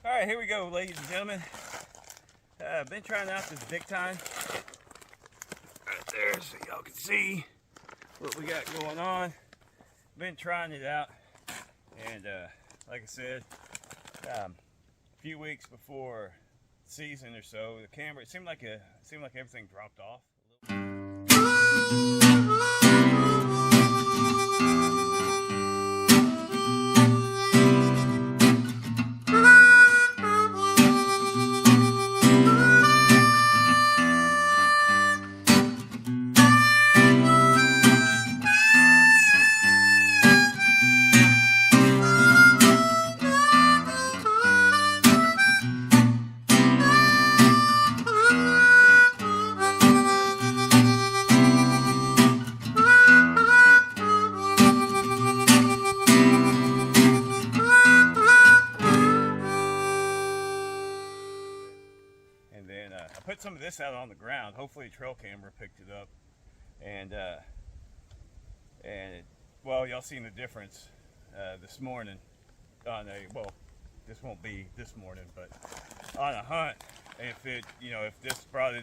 All right, here we go, ladies and gentlemen. I've been trying out this big Tine right there, so y'all can see what we got going on. Been trying it out, and like I said, a few weeks before season or so, the camera it seemed like everything dropped off. And then I put some of this out on the ground. Hopefully a trail camera picked it up. And well, y'all seen the difference this morning on a, well, this won't be this morning, but on a hunt, if it, if this brought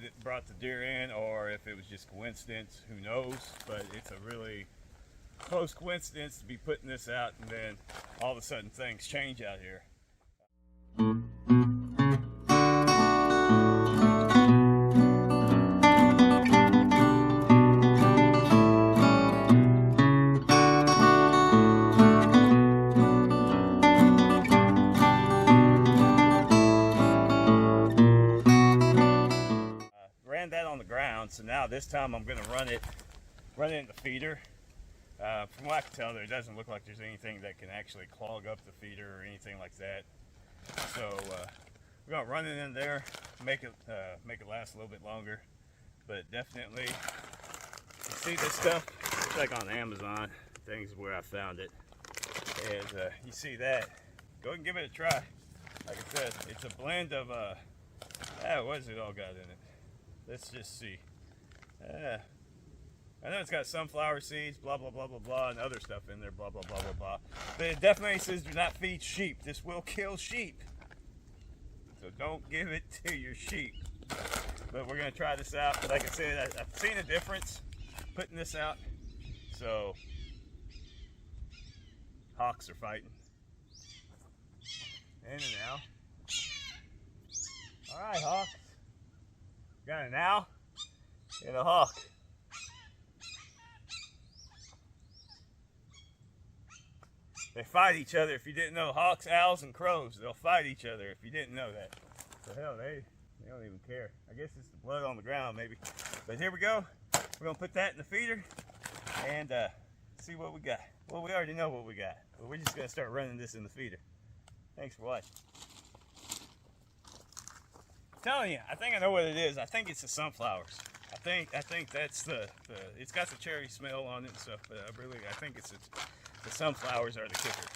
the deer in, or if it was just coincidence, who knows? But it's a really close coincidence to be putting this out, and then all of a sudden things change out here. That on the ground, so now this time I'm going to run it in the feeder. From what I can tell, there doesn't look like there's anything that can actually clog up the feeder or anything like that. So we're going to run it in there, make it last a little bit longer. But definitely, you see this stuff? It's like on Amazon. Things where I found it, and you see that. Go ahead and give it a try. Like I said, it's a blend of what has it all got in it? Let's just see. I know it's got sunflower seeds, blah, blah, blah, blah, blah, and other stuff in there, blah, blah, blah, blah, blah. But it definitely says do not feed sheep. This will kill sheep. So don't give it to your sheep. But we're going to try this out. Like I said, I've seen a difference putting this out. So, hawks are fighting. In and out. All right, hawks. Got an owl and a hawk. They fight each other. If you didn't know, hawks, owls, and crows, they'll fight each other if you didn't know that. So hell, they don't even care. I guess it's the blood on the ground maybe. But here we go. We're going to put that in the feeder and see what we got. Well, we already know what we got, but we're just going to start running this in the feeder. Thanks for watching. Telling you, I think I know what it is. I think it's the sunflowers. I think that's the it's got the cherry smell on it and stuff, but I think it's the sunflowers are the kicker.